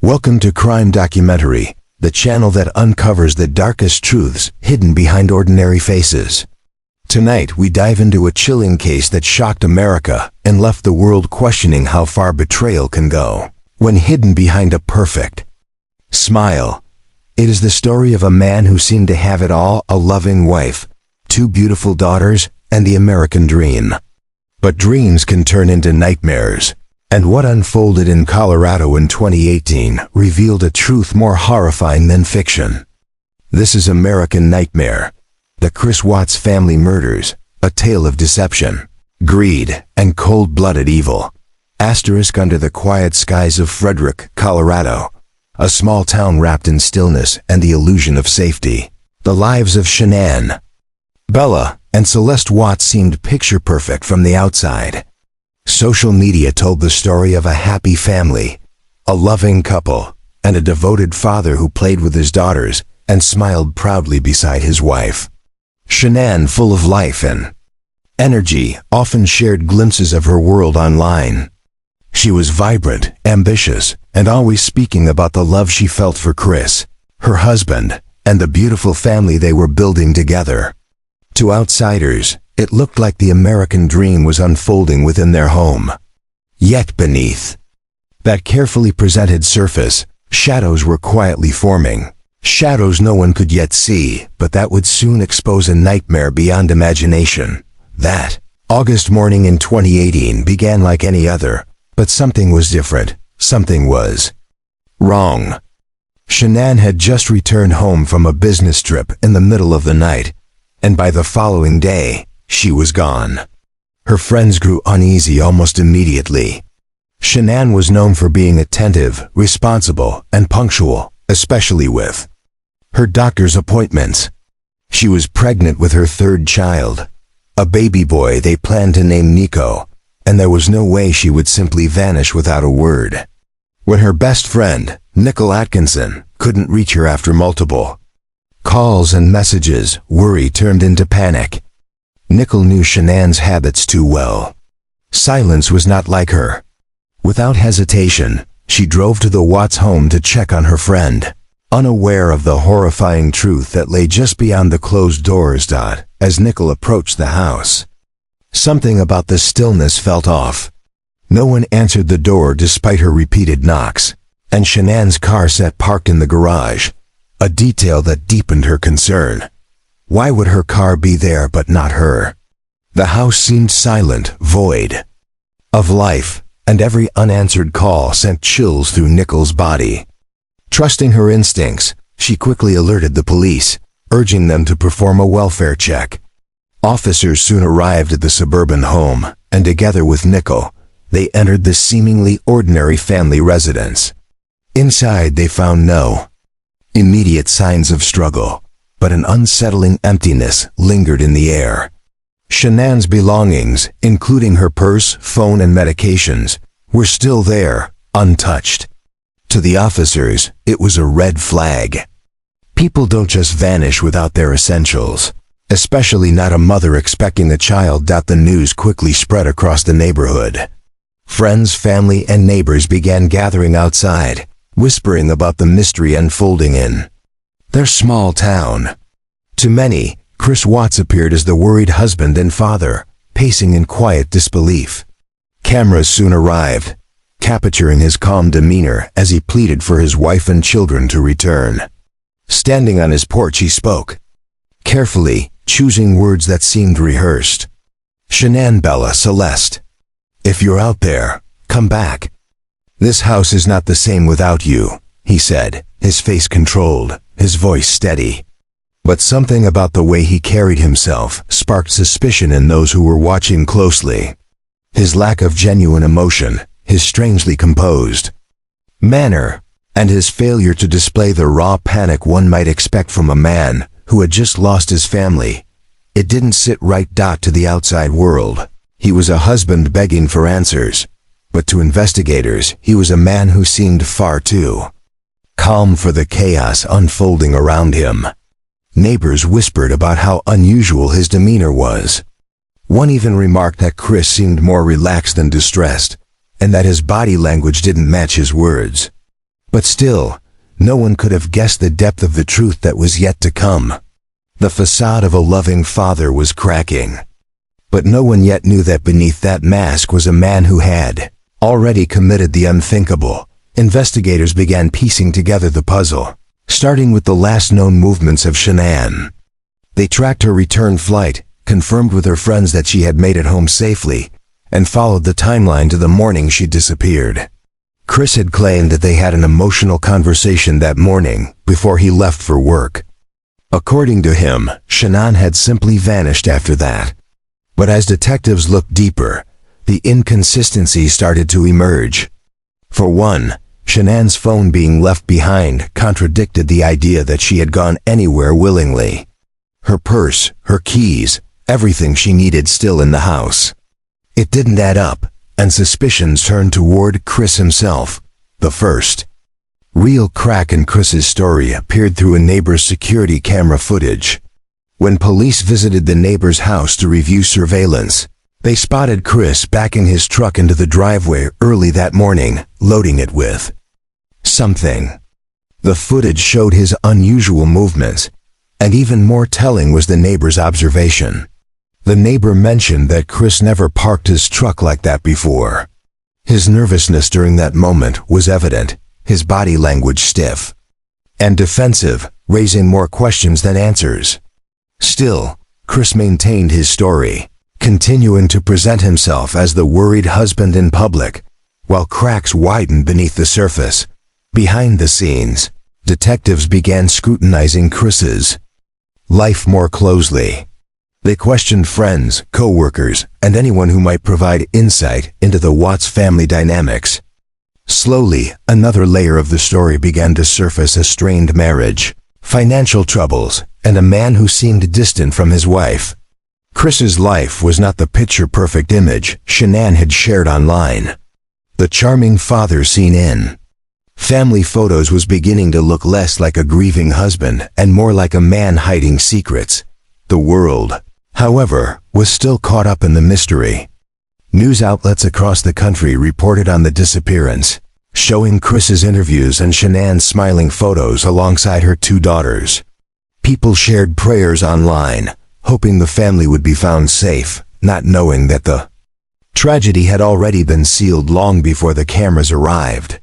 Welcome to Crime Documentary, the channel that uncovers the darkest truths hidden behind ordinary faces. Tonight we dive into a chilling case that shocked America and left the world questioning how far betrayal can go when hidden behind a perfect smile. It is the story of a man who seemed to have it all: a loving wife, 2 beautiful daughters, and the American dream. But dreams can turn into nightmares. And what unfolded in Colorado in 2018 revealed a truth more horrifying than fiction. This is American Nightmare, the Chris Watts family murders, a tale of deception, greed, and cold-blooded evil. Asterisk under the quiet skies of Frederick, Colorado, a small town wrapped in stillness and the illusion of safety. The lives of Shanann, Bella, and Celeste Watts seemed picture-perfect from the outside. Social media told the story of a happy family, a loving couple, and a devoted father who played with his daughters and smiled proudly beside his wife. Shanann, full of life and energy, often shared glimpses of her world online. She was vibrant, ambitious, and always speaking about the love she felt for Chris, her husband, and the beautiful family they were building together. To outsiders, it looked like the American dream was unfolding within their home. Yet beneath that carefully presented surface, shadows were quietly forming. Shadows no one could yet see, but that would soon expose a nightmare beyond imagination. That August morning in 2018 began like any other, but something was different. Something was wrong. Shanann had just returned home from a business trip in the middle of the night, and by the following day, she was gone. Her friends grew uneasy almost immediately. Shanann was known for being attentive, responsible, and punctual, especially with her doctor's appointments. She was pregnant with her 3rd child, a baby boy they planned to name Nico, and there was no way she would simply vanish without a word. When her best friend, Nicole Atkinson, couldn't reach her after multiple calls and messages, worry turned into panic. Nicole knew Shanann's habits too well. Silence was not like her. Without hesitation, she drove to the Watts home to check on her friend, unaware of the horrifying truth that lay just beyond the closed doors. As Nicole approached the house, something about the stillness felt off. No one answered the door despite her repeated knocks, and Shanann's car sat parked in the garage, a detail that deepened her concern. Why would her car be there but not her? The house seemed silent, void of life, and every unanswered call sent chills through Nicole's body. Trusting her instincts, she quickly alerted the police, urging them to perform a welfare check. Officers soon arrived at the suburban home, and together with Nicole, they entered the seemingly ordinary family residence. Inside they found no immediate signs of struggle, but an unsettling emptiness lingered in the air. Shanann's belongings, including her purse, phone, and medications, were still there, untouched. To the officers, it was a red flag. People don't just vanish without their essentials, especially not a mother expecting a child. The news quickly spread across the neighborhood. Friends, family, and neighbors began gathering outside, whispering about the mystery unfolding in their small town. To many, Chris Watts appeared as the worried husband and father, pacing in quiet disbelief. Cameras soon arrived, capturing his calm demeanor as he pleaded for his wife and children to return. Standing on his porch, he spoke, carefully, choosing words that seemed rehearsed. "Shanann, Bella, Celeste, if you're out there, come back. This house is not the same without you," he said, his face controlled, his voice steady. But something about the way he carried himself sparked suspicion in those who were watching closely. His lack of genuine emotion, his strangely composed manner, and his failure to display the raw panic one might expect from a man who had just lost his family. It didn't sit right. To the outside world, he was a husband begging for answers, but to investigators, he was a man who seemed far too calm for the chaos unfolding around him. Neighbors whispered about how unusual his demeanor was. One even remarked that Chris seemed more relaxed than distressed, and that his body language didn't match his words. But still, no one could have guessed the depth of the truth that was yet to come. The facade of a loving father was cracking. But no one yet knew that beneath that mask was a man who had already committed the unthinkable. Investigators began piecing together the puzzle, starting with the last known movements of Shanann. They tracked her return flight, confirmed with her friends that she had made it home safely, and followed the timeline to the morning she disappeared. Chris had claimed that they had an emotional conversation that morning before he left for work. According to him, Shanann had simply vanished after that. But as detectives looked deeper, the inconsistencies started to emerge. For one, Shanann's phone being left behind contradicted the idea that she had gone anywhere willingly. Her purse, her keys, everything she needed still in the house. It didn't add up, and suspicions turned toward Chris himself, the first. Real crack in Chris's story appeared through a neighbor's security camera footage. When police visited the neighbor's house to review surveillance, they spotted Chris backing his truck into the driveway early that morning, loading it with something. The footage showed his unusual movements, and even more telling was the neighbor's observation. The neighbor mentioned that Chris never parked his truck like that before. His nervousness during that moment was evident, his body language stiff and defensive, raising more questions than answers. Still, Chris maintained his story, continuing to present himself as the worried husband in public, while cracks widened beneath the surface. Behind the scenes, detectives began scrutinizing Chris's life more closely. They questioned friends, co-workers, and anyone who might provide insight into the Watts family dynamics. Slowly, another layer of the story began to surface: a strained marriage, financial troubles, and a man who seemed distant from his wife. Chris's life was not the picture-perfect image Shanann had shared online. The charming father seen in family photos was beginning to look less like a grieving husband and more like a man hiding secrets. The world, however, was still caught up in the mystery. News outlets across the country reported on the disappearance, showing Chris's interviews and Shanann's smiling photos alongside her two daughters. People shared prayers online, hoping the family would be found safe, not knowing that the tragedy had already been sealed long before the cameras arrived.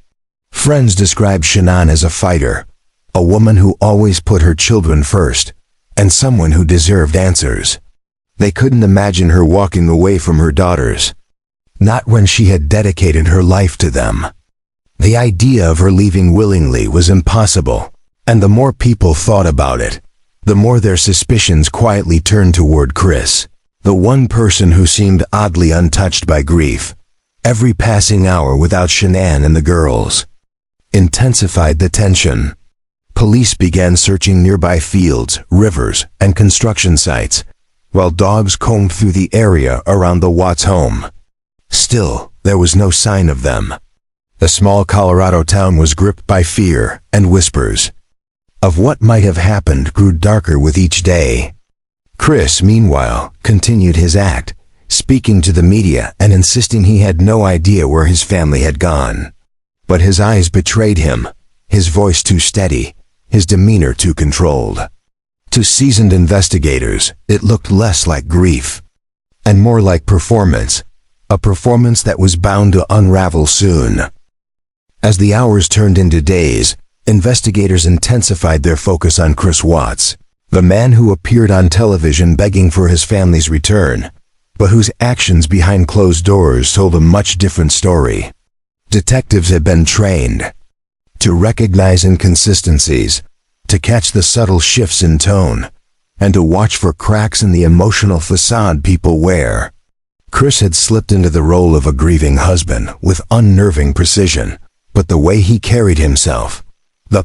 Friends described Shanann as a fighter, a woman who always put her children first, and someone who deserved answers. They couldn't imagine her walking away from her daughters, not when she had dedicated her life to them. The idea of her leaving willingly was impossible, and the more people thought about it, the more their suspicions quietly turned toward Chris, the one person who seemed oddly untouched by grief. Every passing hour without Shanann and the girls intensified the tension. Police began searching nearby fields, rivers, and construction sites, while dogs combed through the area around the Watts home. Still, there was no sign of them. The small Colorado town was gripped by fear, and whispers of what might have happened grew darker with each day. Chris, meanwhile, continued his act, speaking to the media and insisting he had no idea where his family had gone. But his eyes betrayed him, his voice too steady, his demeanor too controlled. To seasoned investigators, it looked less like grief, and more like performance, a performance that was bound to unravel soon. As the hours turned into days, investigators intensified their focus on Chris Watts, the man who appeared on television begging for his family's return, but whose actions behind closed doors told a much different story. Detectives had been trained to recognize inconsistencies, to catch the subtle shifts in tone, and to watch for cracks in the emotional facade people wear. Chris had slipped into the role of a grieving husband with unnerving precision, but the way he carried himself, the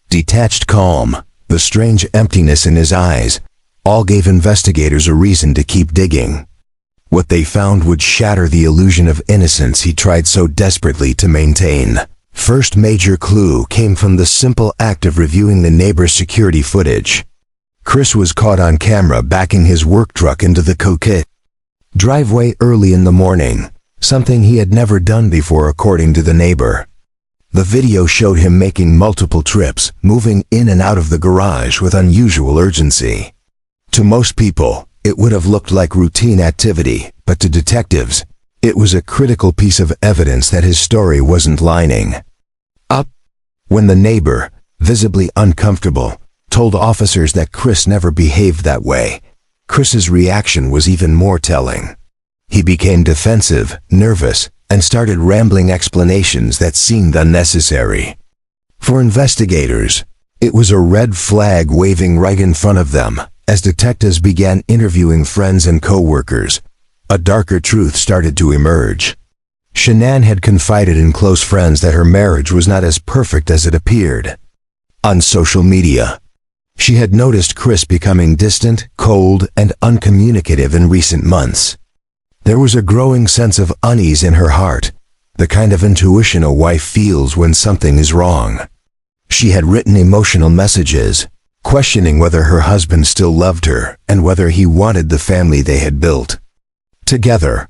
detached calm, the strange emptiness in his eyes, all gave investigators a reason to keep digging. What they found would shatter the illusion of innocence he tried so desperately to maintain. First major clue came from the simple act of reviewing the neighbor's security footage. Chris was caught on camera backing his work truck into the Coquette driveway early in the morning, something he had never done before according to the neighbor. The video showed him making multiple trips, moving in and out of the garage with unusual urgency. To most people, it would have looked like routine activity, but to detectives, it was a critical piece of evidence that his story wasn't lining up. When the neighbor, visibly uncomfortable, told officers that Chris never behaved that way, Chris's reaction was even more telling. He became defensive, nervous, and started rambling explanations that seemed unnecessary. For investigators, it was a red flag waving right in front of them. As detectives began interviewing friends and co-workers, a darker truth started to emerge. Shanann had confided in close friends that her marriage was not as perfect as it appeared. On social media, she had noticed Chris becoming distant, cold, and uncommunicative in recent months. There was a growing sense of unease in her heart, the kind of intuition a wife feels when something is wrong. She had written emotional messages, questioning whether her husband still loved her and whether he wanted the family they had built together.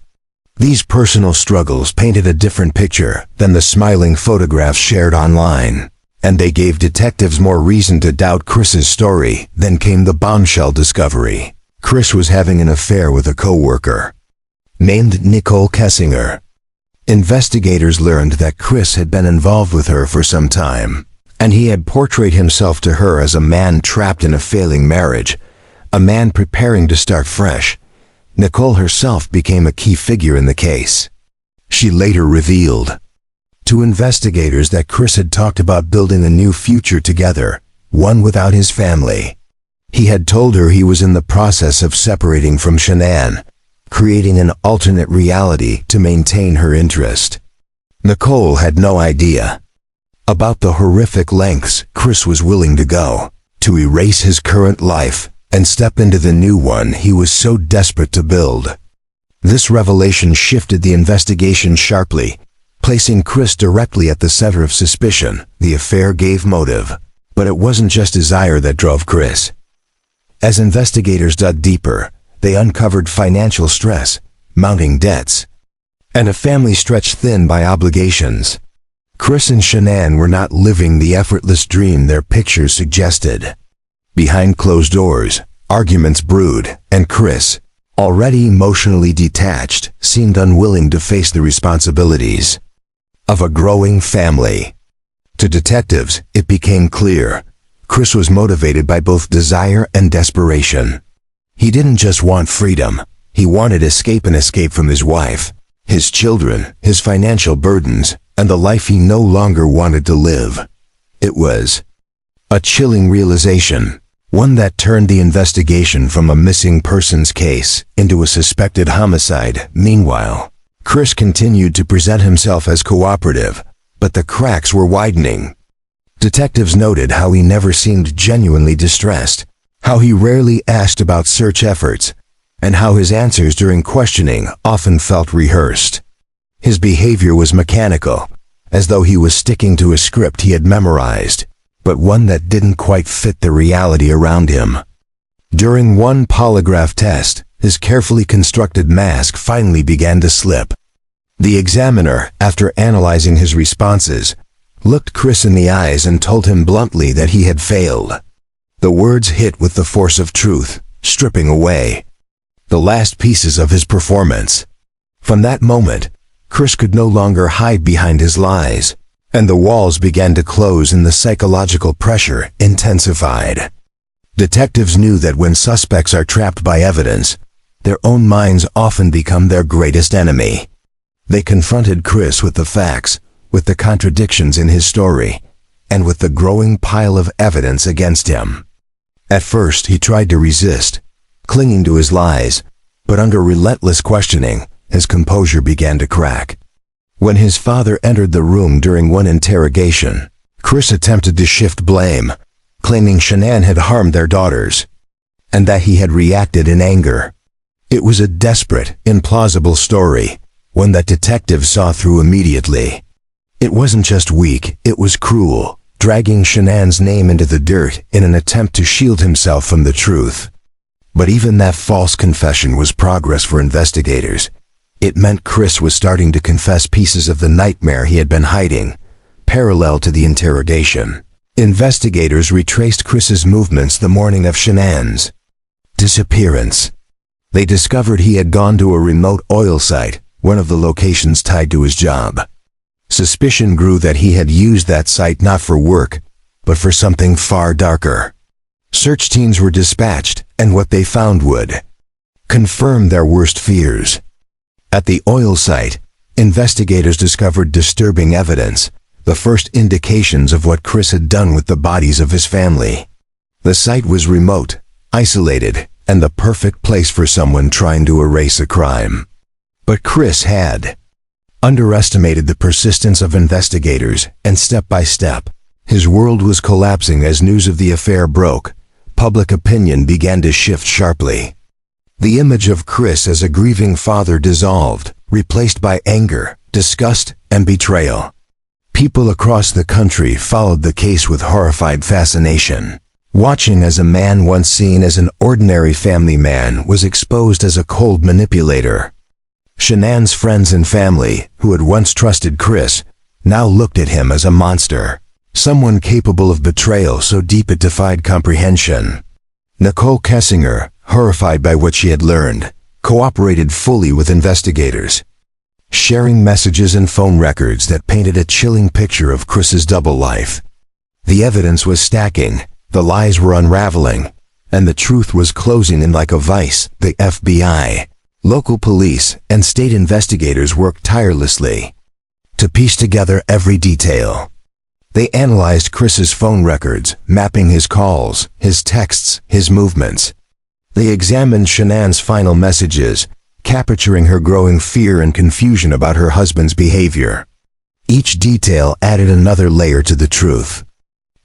These personal struggles painted a different picture than the smiling photographs shared online, and they gave detectives more reason to doubt Chris's story. Then came the bombshell discovery. Chris was having an affair with a co-worker named Nicole Kessinger. Investigators learned that Chris had been involved with her for some time, and he had portrayed himself to her as a man trapped in a failing marriage, a man preparing to start fresh. Nicole herself became a key figure in the case. She later revealed to investigators that Chris had talked about building a new future together, one without his family. He had told her he was in the process of separating from Shanann, creating an alternate reality to maintain her interest. Nicole had no idea about the horrific lengths Chris was willing to go to erase his current life and step into the new one he was so desperate to build. This revelation shifted the investigation sharply, placing Chris directly at the center of suspicion. The affair gave motive, but it wasn't just desire that drove Chris. As investigators dug deeper, they uncovered financial stress, mounting debts, and a family stretched thin by obligations. Chris and Shanann were not living the effortless dream their pictures suggested. Behind closed doors, arguments brewed, and Chris, already emotionally detached, seemed unwilling to face the responsibilities of a growing family. To detectives, it became clear Chris was motivated by both desire and desperation. He didn't just want freedom, he wanted escape from his wife, his children, his financial burdens, and the life he no longer wanted to live. It was a chilling realization, one that turned the investigation from a missing persons case into a suspected homicide. Meanwhile, Chris continued to present himself as cooperative, but the cracks were widening. Detectives noted how he never seemed genuinely distressed, how he rarely asked about search efforts, and how his answers during questioning often felt rehearsed. His behavior was mechanical, as though he was sticking to a script he had memorized, but one that didn't quite fit the reality around him. During one polygraph test, his carefully constructed mask finally began to slip. The examiner, after analyzing his responses, looked Chris in the eyes and told him bluntly that he had failed. The words hit with the force of truth, stripping away the last pieces of his performance. From that moment, Chris could no longer hide behind his lies, and the walls began to close and the psychological pressure intensified. Detectives knew that when suspects are trapped by evidence, their own minds often become their greatest enemy. They confronted Chris with the facts, with the contradictions in his story, and with the growing pile of evidence against him. At first, he tried to resist, clinging to his lies, but under relentless questioning, his composure began to crack. When his father entered the room during one interrogation, Chris attempted to shift blame, claiming Shanann had harmed their daughters, and that he had reacted in anger. It was a desperate, implausible story, one that detectives saw through immediately. It wasn't just weak, it was cruel, dragging Shanann's name into the dirt in an attempt to shield himself from the truth. But even that false confession was progress for investigators. It meant Chris was starting to confess pieces of the nightmare he had been hiding, parallel to the interrogation. Investigators retraced Chris's movements the morning of Shanann's disappearance. They discovered he had gone to a remote oil site, one of the locations tied to his job. Suspicion grew that he had used that site not for work, but for something far darker. Search teams were dispatched, and what they found would confirm their worst fears. At the oil site, investigators discovered disturbing evidence, the first indications of what Chris had done with the bodies of his family. The site was remote, isolated, and the perfect place for someone trying to erase a crime. But Chris had underestimated the persistence of investigators, and step by step, his world was collapsing as news of the affair broke. Public opinion began to shift sharply. The image of Chris as a grieving father dissolved, replaced by anger, disgust, and betrayal. People across the country followed the case with horrified fascination, watching as a man once seen as an ordinary family man was exposed as a cold manipulator. Shanann's friends and family, who had once trusted Chris, now looked at him as a monster, someone capable of betrayal so deep it defied comprehension. Nicole Kessinger, horrified by what she had learned, cooperated fully with investigators, sharing messages and phone records that painted a chilling picture of Chris's double life. The evidence was stacking, the lies were unraveling, and the truth was closing in like a vice. The FBI, local police, and state investigators worked tirelessly to piece together every detail. They analyzed Chris's phone records, mapping his calls, his texts, his movements. They examined Shanann's final messages, capturing her growing fear and confusion about her husband's behavior. Each detail added another layer to the truth,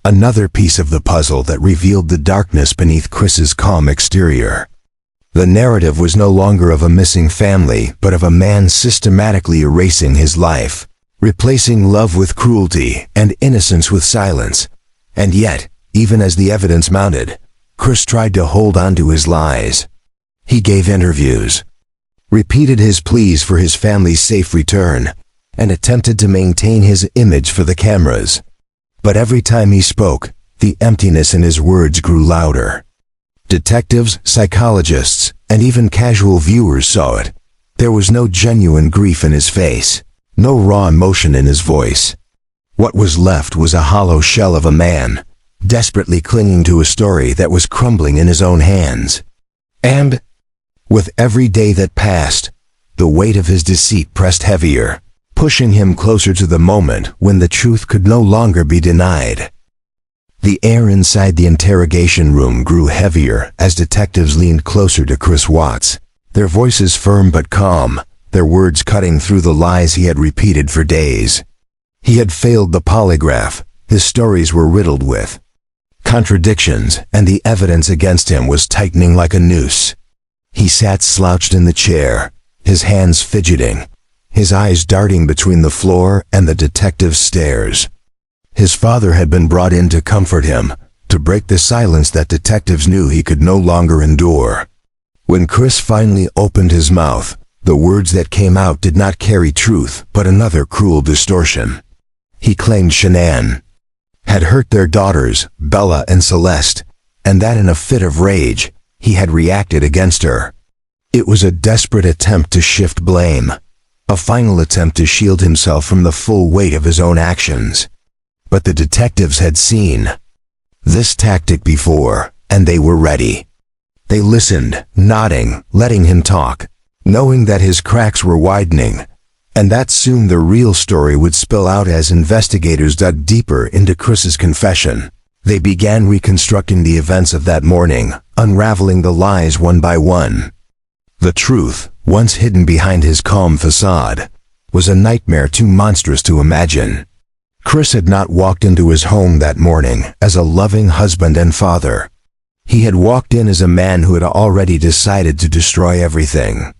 another piece of the puzzle that revealed the darkness beneath Chris's calm exterior. The narrative was no longer of a missing family, but of a man systematically erasing his life, replacing love with cruelty and innocence with silence. And yet, even as the evidence mounted, Chris tried to hold on to his lies. He gave interviews, repeated his pleas for his family's safe return, and attempted to maintain his image for the cameras. But every time he spoke, the emptiness in his words grew louder. Detectives, psychologists, and even casual viewers saw it. There was no genuine grief in his face, no raw emotion in his voice. What was left was a hollow shell of a man, desperately clinging to a story that was crumbling in his own hands. And, with every day that passed, the weight of his deceit pressed heavier, pushing him closer to the moment when the truth could no longer be denied. The air inside the interrogation room grew heavier as detectives leaned closer to Chris Watts, their voices firm but calm, their words cutting through the lies he had repeated for days. He had failed the polygraph, his stories were riddled with contradictions, and the evidence against him was tightening like a noose. He sat slouched in the chair, his hands fidgeting, his eyes darting between the floor and the detective's stares. His father had been brought in to comfort him, to break the silence that detectives knew he could no longer endure. When Chris finally opened his mouth, the words that came out did not carry truth, but another cruel distortion. He claimed Shanann had hurt their daughters, Bella and Celeste, and that in a fit of rage, he had reacted against her. It was a desperate attempt to shift blame, a final attempt to shield himself from the full weight of his own actions. But the detectives had seen this tactic before, and they were ready. They listened, nodding, letting him talk, knowing that his cracks were widening, and that soon the real story would spill out as investigators dug deeper into Chris's confession. They began reconstructing the events of that morning, unraveling the lies one by one. The truth, once hidden behind his calm facade, was a nightmare too monstrous to imagine. Chris had not walked into his home that morning as a loving husband and father. He had walked in as a man who had already decided to destroy everything.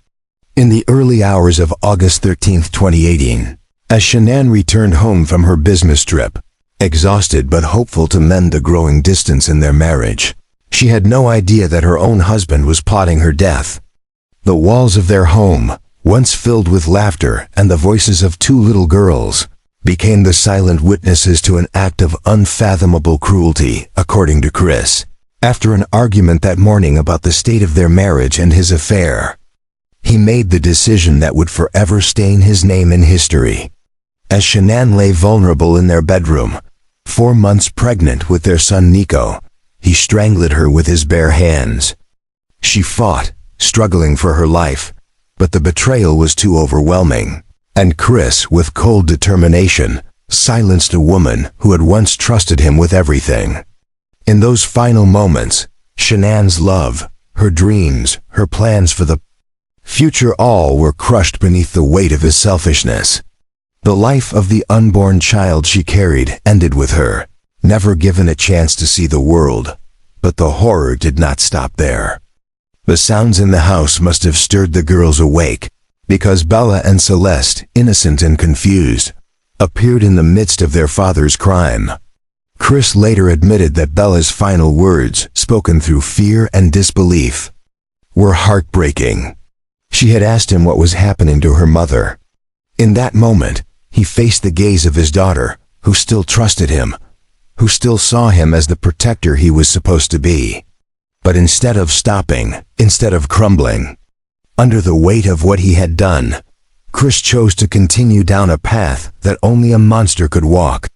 In the early hours of August 13, 2018, as Shanann returned home from her business trip, exhausted but hopeful to mend the growing distance in their marriage, she had no idea that her own husband was plotting her death. The walls of their home, once filled with laughter and the voices of two little girls, became the silent witnesses to an act of unfathomable cruelty, according to Chris. After an argument that morning about the state of their marriage and his affair, he made the decision that would forever stain his name in history. As Shanann lay vulnerable in their bedroom, 4 months pregnant with their son Nico, he strangled her with his bare hands. She fought, struggling for her life, but the betrayal was too overwhelming, and Chris, with cold determination, silenced a woman who had once trusted him with everything. In those final moments, Shanann's love, her dreams, her plans for the future, all were crushed beneath the weight of his selfishness. The life of the unborn child she carried ended with her, never given a chance to see the world. But the horror did not stop there. The sounds in the house must have stirred the girls awake, because Bella and Celeste, innocent and confused, appeared in the midst of their father's crime. Chris later admitted that Bella's final words, spoken through fear and disbelief, were heartbreaking. She had asked him what was happening to her mother. In that moment, he faced the gaze of his daughter, who still trusted him, who still saw him as the protector he was supposed to be. But instead of stopping, instead of crumbling under the weight of what he had done, Chris chose to continue down a path that only a monster could walk.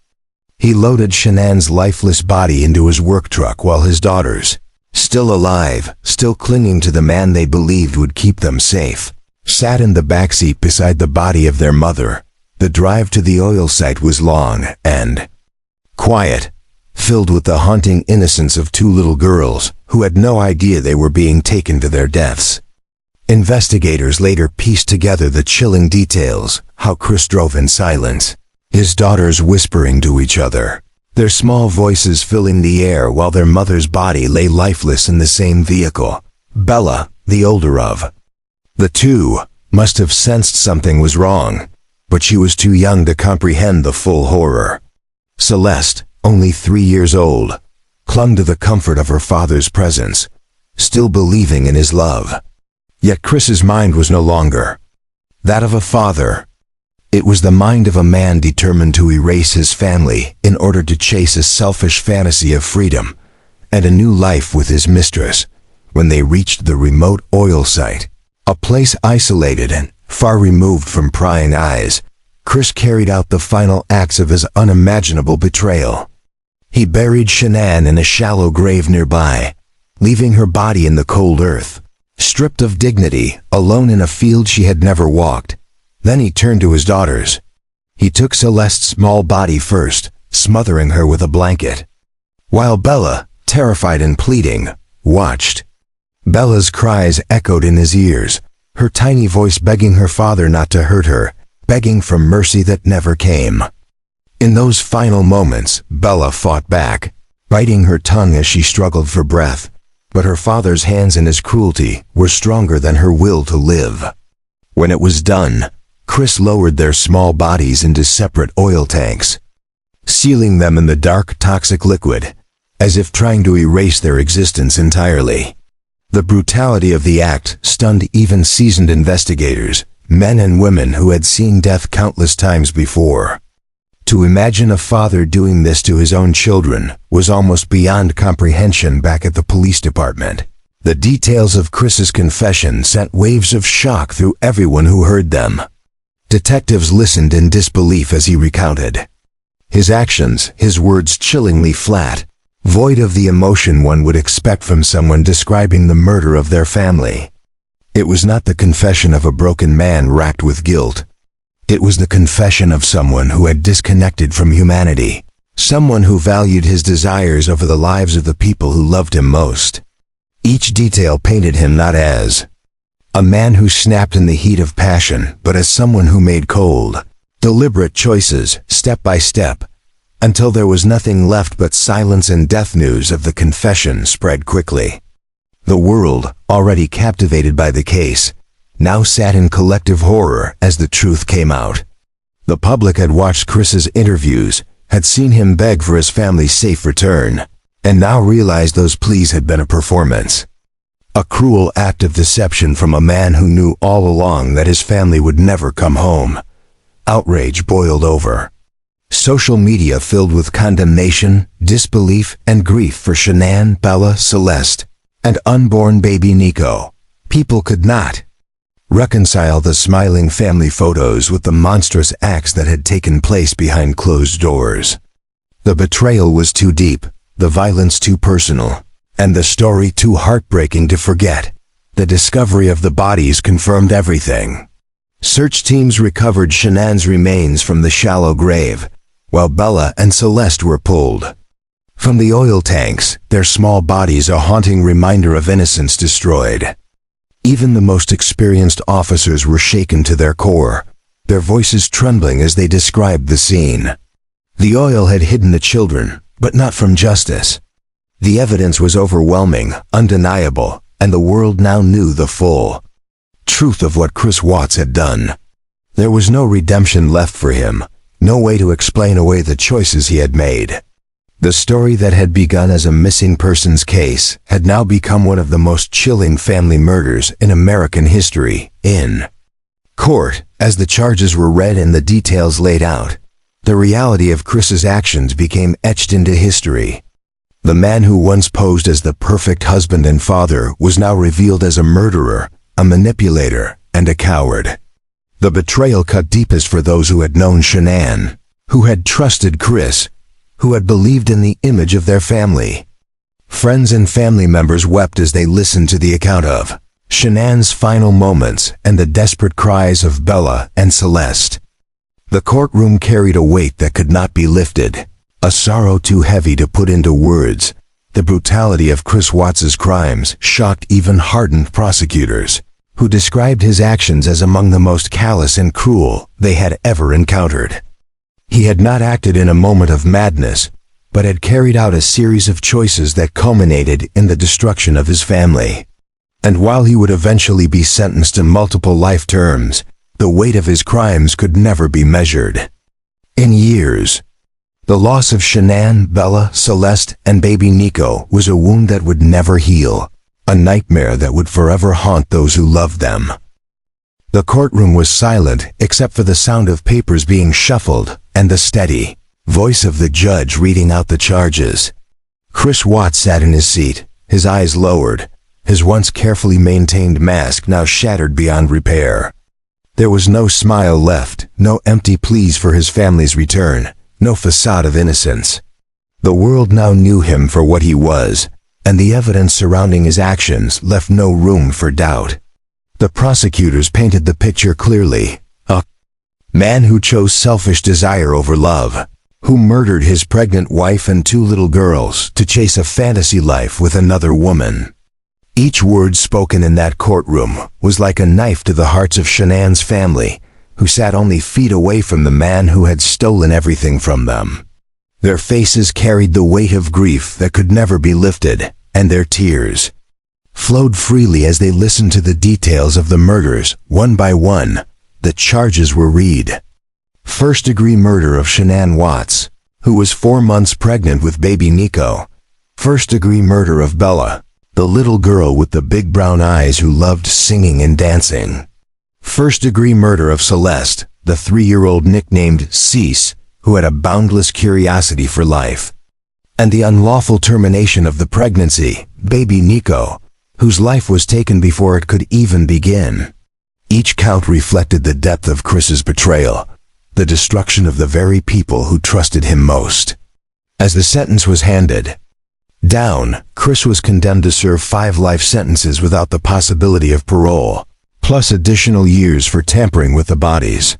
He loaded Shanann's lifeless body into his work truck while his daughters, still alive, still clinging to the man they believed would keep them safe, sat in the backseat beside the body of their mother. The drive to the oil site was long and quiet, filled with the haunting innocence of 2 little girls who had no idea they were being taken to their deaths. Investigators later pieced together the chilling details, how Chris drove in silence, his daughters whispering to each other, their small voices filling the air while their mother's body lay lifeless in the same vehicle. Bella, the older of the two, must have sensed something was wrong, but she was too young to comprehend the full horror. Celeste, only 3 years old, clung to the comfort of her father's presence, still believing in his love. Yet Chris's mind was no longer that of a father. It was the mind of a man determined to erase his family in order to chase a selfish fantasy of freedom and a new life with his mistress. When they reached the remote oil site, a place isolated and far removed from prying eyes, Chris carried out the final acts of his unimaginable betrayal. He buried Shanann in a shallow grave nearby, leaving her body in the cold earth, stripped of dignity, alone in a field she had never walked. Then he turned to his daughters. He took Celeste's small body first, smothering her with a blanket, while Bella, terrified and pleading, watched. Bella's cries echoed in his ears, her tiny voice begging her father not to hurt her, begging for mercy that never came. In those final moments, Bella fought back, biting her tongue as she struggled for breath, but her father's hands and his cruelty were stronger than her will to live. When it was done, Chris lowered their small bodies into separate oil tanks, sealing them in the dark, toxic liquid, as if trying to erase their existence entirely. The brutality of the act stunned even seasoned investigators, men and women who had seen death countless times before. To imagine a father doing this to his own children was almost beyond comprehension back at the police department. The details of Chris's confession sent waves of shock through everyone who heard them. Detectives listened in disbelief as he recounted his actions, his words chillingly flat, void of the emotion one would expect from someone describing the murder of their family. It was not the confession of a broken man racked with guilt. It was the confession of someone who had disconnected from humanity, someone who valued his desires over the lives of the people who loved him most. Each detail painted him not as a man who snapped in the heat of passion, but as someone who made cold, deliberate choices, step by step, until there was nothing left but silence and death. News of the confession spread quickly. The world, already captivated by the case, now sat in collective horror as the truth came out. The public had watched Chris's interviews, had seen him beg for his family's safe return, and now realized those pleas had been a performance. A cruel act of deception from a man who knew all along that his family would never come home. Outrage boiled over. Social media filled with condemnation, disbelief, and grief for Shanann, Bella, Celeste, and unborn baby Nico. People could not reconcile the smiling family photos with the monstrous acts that had taken place behind closed doors. The betrayal was too deep, the violence too personal, and the story too heartbreaking to forget. The discovery of the bodies confirmed everything. Search teams recovered Shanann's remains from the shallow grave, while Bella and Celeste were pulled from the oil tanks, their small bodies a haunting reminder of innocence destroyed. Even the most experienced officers were shaken to their core, their voices trembling as they described the scene. The oil had hidden the children, but not from justice. The evidence was overwhelming, undeniable, and the world now knew the full truth of what Chris Watts had done. There was no redemption left for him, no way to explain away the choices he had made. The story that had begun as a missing persons case had now become one of the most chilling family murders in American history. In court, as the charges were read and the details laid out, the reality of Chris's actions became etched into history. The man who once posed as the perfect husband and father was now revealed as a murderer, a manipulator, and a coward. The betrayal cut deepest for those who had known Shanann, who had trusted Chris, who had believed in the image of their family. Friends and family members wept as they listened to the account of Shanann's final moments and the desperate cries of Bella and Celeste. The courtroom carried a weight that could not be lifted, a sorrow too heavy to put into words. The brutality of Chris Watts's crimes shocked even hardened prosecutors, who described his actions as among the most callous and cruel they had ever encountered. He had not acted in a moment of madness, but had carried out a series of choices that culminated in the destruction of his family. And while he would eventually be sentenced to multiple life terms, the weight of his crimes could never be measured in years. The loss of Shanann, Bella, Celeste, and baby Nico was a wound that would never heal, a nightmare that would forever haunt those who loved them. The courtroom was silent except for the sound of papers being shuffled and the steady voice of the judge reading out the charges. Chris Watts sat in his seat, his eyes lowered, his once carefully maintained mask now shattered beyond repair. There was no smile left, no empty pleas for his family's return, no facade of innocence. The world now knew him for what he was, and the evidence surrounding his actions left no room for doubt. The prosecutors painted the picture clearly: a man who chose selfish desire over love, who murdered his pregnant wife and 2 little girls to chase a fantasy life with another woman. Each word spoken in that courtroom was like a knife to the hearts of Shanann's family, who sat only feet away from the man who had stolen everything from them. Their faces carried the weight of grief that could never be lifted, and their tears flowed freely as they listened to the details of the murders. One by one, the charges were read. First-degree murder of Shanann Watts, who was 4 months pregnant with baby Nico. First-degree murder of Bella, the little girl with the big brown eyes who loved singing and dancing. First-degree murder of Celeste, the 3-year-old nicknamed Cease, who had a boundless curiosity for life. And the unlawful termination of the pregnancy, baby Nico, whose life was taken before it could even begin. Each count reflected the depth of Chris's betrayal, the destruction of the very people who trusted him most. As the sentence was handed down, Chris was condemned to serve 5 life sentences without the possibility of parole, plus additional years for tampering with the bodies.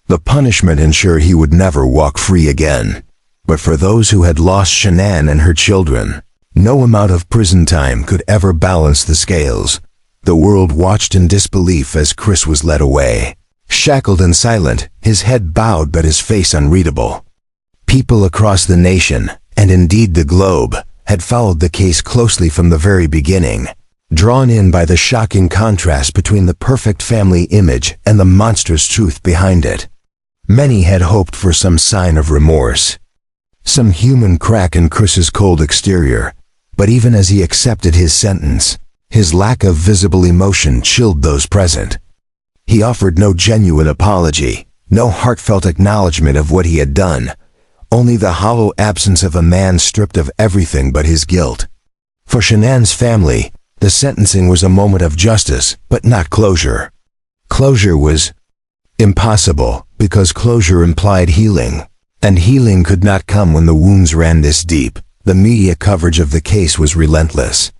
The punishment ensured he would never walk free again. But for those who had lost Shanann and her children, no amount of prison time could ever balance the scales. The world watched in disbelief as Chris was led away, shackled and silent, his head bowed but his face unreadable. People across the nation, and indeed the globe, had followed the case closely from the very beginning, drawn in by the shocking contrast between the perfect family image and the monstrous truth behind it. Many had hoped for some sign of remorse, some human crack in Chris's cold exterior, but even as he accepted his sentence, his lack of visible emotion chilled those present. He offered no genuine apology, No heartfelt acknowledgement of what he had done, only the hollow absence of a man stripped of everything but his guilt. For Shanann's family, the sentencing was a moment of justice, but not closure. Closure was impossible, because closure implied healing, and healing could not come when the wounds ran this deep. The media coverage of the case was relentless.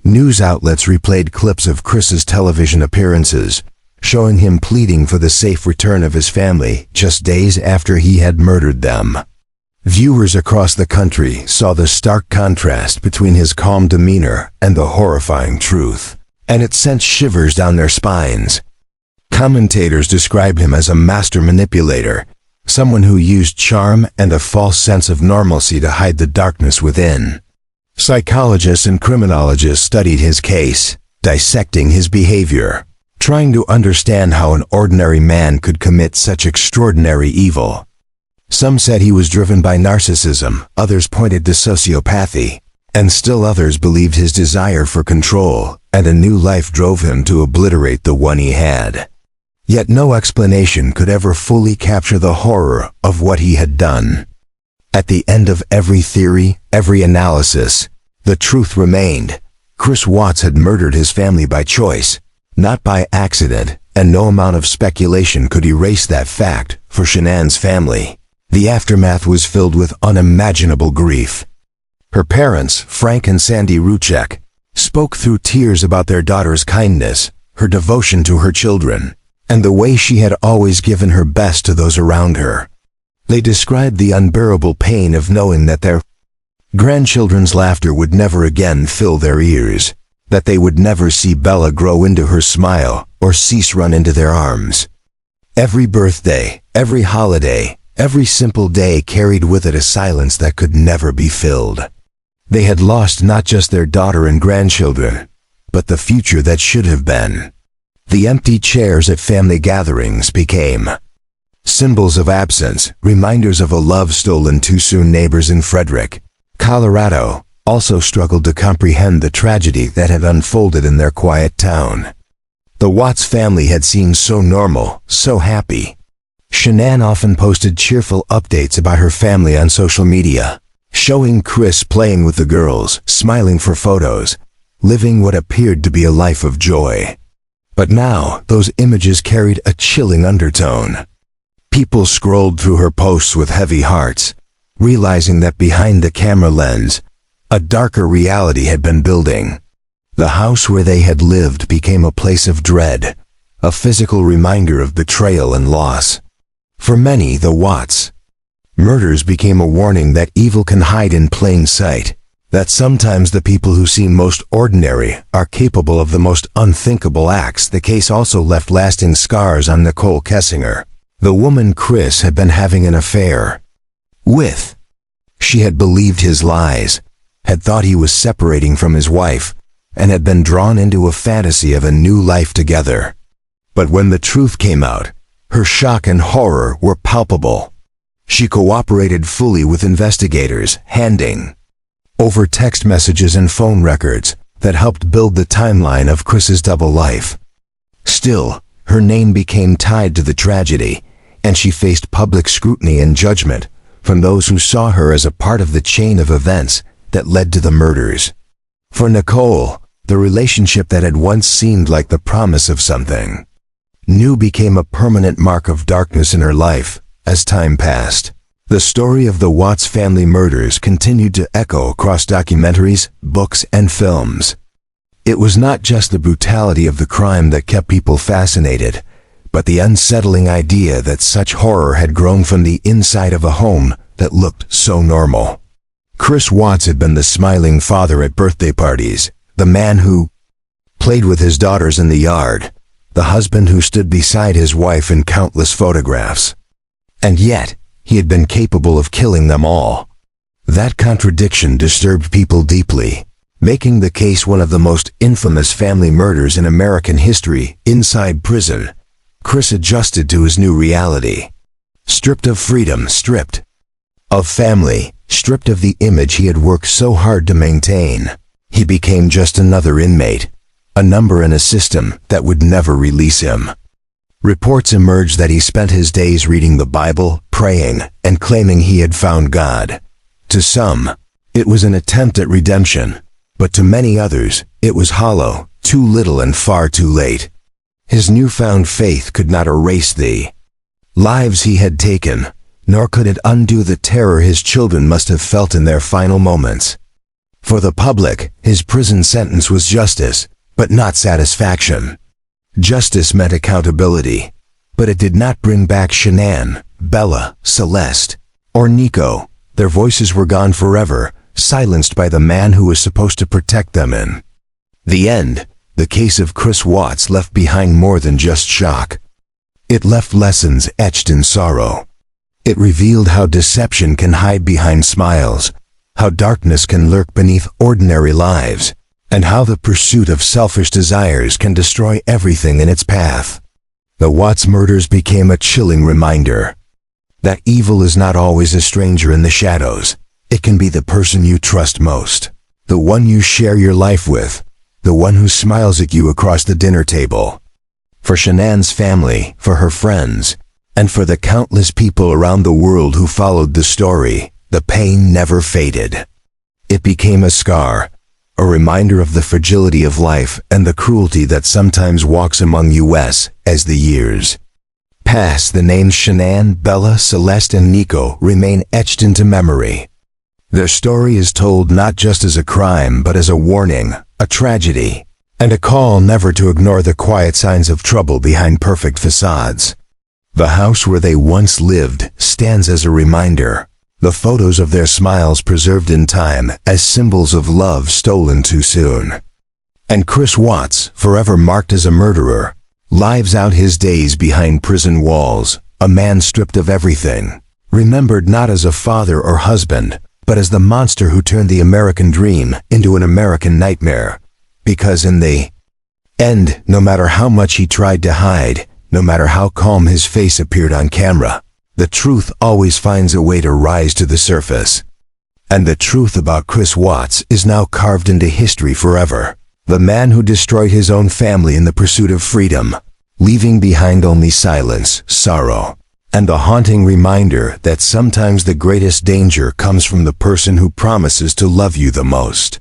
News outlets replayed clips of Chris's television appearances, showing him pleading for the safe return of his family just days after he had murdered them. Viewers across the country saw the stark contrast between his calm demeanor and the horrifying truth, and it sent shivers down their spines. Commentators described him as a master manipulator, someone who used charm and a false sense of normalcy to hide the darkness within. Psychologists and criminologists studied his case, dissecting his behavior, trying to understand how an ordinary man could commit such extraordinary evil. Some said he was driven by narcissism, others pointed to sociopathy, and still others believed his desire for control and a new life drove him to obliterate the one he had. Yet no explanation could ever fully capture the horror of what he had done. At the end of every theory, every analysis, the truth remained. Chris Watts had murdered his family by choice, not by accident, and no amount of speculation could erase that fact for Shanann's family. The aftermath was filled with unimaginable grief. Her parents, Frank and Sandy Ruchek, spoke through tears about their daughter's kindness, her devotion to her children, and the way she had always given her best to those around her. They described the unbearable pain of knowing that their grandchildren's laughter would never again fill their ears, that they would never see Bella grow into her smile or cease run into their arms. Every birthday, every holiday, every simple day carried with it a silence that could never be filled. They had lost not just their daughter and grandchildren, but the future that should have been. The empty chairs at family gatherings became symbols of absence, reminders of a love stolen too soon. Neighbors in Frederick, Colorado, also struggled to comprehend the tragedy that had unfolded in their quiet town. The Watts family had seemed so normal, so happy. Shanann often posted cheerful updates about her family on social media, showing Chris playing with the girls, smiling for photos, living what appeared to be a life of joy. But now, those images carried a chilling undertone. People scrolled through her posts with heavy hearts, realizing that behind the camera lens, a darker reality had been building. The house where they had lived became a place of dread, a physical reminder of betrayal and loss. For many, the Watts murders became a warning that evil can hide in plain sight, that sometimes the people who seem most ordinary are capable of the most unthinkable acts. The case also left lasting scars on Nicole Kessinger, the woman Chris had been having an affair with. She had believed his lies, had thought he was separating from his wife, and had been drawn into a fantasy of a new life together. But when the truth came out, her shock and horror were palpable. She cooperated fully with investigators, handing over text messages and phone records that helped build the timeline of Chris's double life. Still, her name became tied to the tragedy, and she faced public scrutiny and judgment from those who saw her as a part of the chain of events that led to the murders. For Nicole, the relationship that had once seemed like the promise of something new became a permanent mark of darkness in her life. As time passed, the story of the Watts family murders continued to echo across documentaries, books, and films. It was not just the brutality of the crime that kept people fascinated, but the unsettling idea that such horror had grown from the inside of a home that looked so normal. Chris Watts had been the smiling father at birthday parties, the man who played with his daughters in the yard, the husband who stood beside his wife in countless photographs. And yet, he had been capable of killing them all. That contradiction disturbed people deeply, making the case one of the most infamous family murders in American history. Inside prison, Chris adjusted to his new reality. Stripped of freedom, stripped of family, stripped of the image he had worked so hard to maintain, he became just another inmate, a number in a system that would never release him. Reports emerged that he spent his days reading the Bible, praying, and claiming he had found God. To some, it was an attempt at redemption, but to many others, it was hollow, too little and far too late. His newfound faith could not erase the lives he had taken, nor could it undo the terror his children must have felt in their final moments. For the public, his prison sentence was justice, but not satisfaction. Justice meant accountability, but it did not bring back Shanann, Bella, Celeste, or Nico. Their voices were gone forever, silenced by the man who was supposed to protect them. In the end, the case of Chris Watts left behind more than just shock. It left lessons etched in sorrow. It revealed how deception can hide behind smiles, how darkness can lurk beneath ordinary lives, and how the pursuit of selfish desires can destroy everything in its path. The Watts murders became a chilling reminder that evil is not always a stranger in the shadows. It can be the person you trust most, the one you share your life with, the one who smiles at you across the dinner table. For Shanann's family, for her friends, and for the countless people around the world who followed the story, the pain never faded. It became a scar, a reminder of the fragility of life and the cruelty that sometimes walks among us. As the years pass, the names Shanann, Bella, Celeste, and Nico remain etched into memory. Their story is told not just as a crime but as a warning, a tragedy, and a call never to ignore the quiet signs of trouble behind perfect facades. The house where they once lived stands as a reminder, the photos of their smiles preserved in time as symbols of love stolen too soon. And Chris Watts, forever marked as a murderer, lives out his days behind prison walls, a man stripped of everything, remembered not as a father or husband, but as the monster who turned the American dream into an American nightmare. Because in the end, no matter how much he tried to hide, no matter how calm his face appeared on camera, the truth always finds a way to rise to the surface. And the truth about Chris Watts is now carved into history forever. The man who destroyed his own family in the pursuit of freedom, leaving behind only silence, sorrow, and a haunting reminder that sometimes the greatest danger comes from the person who promises to love you the most.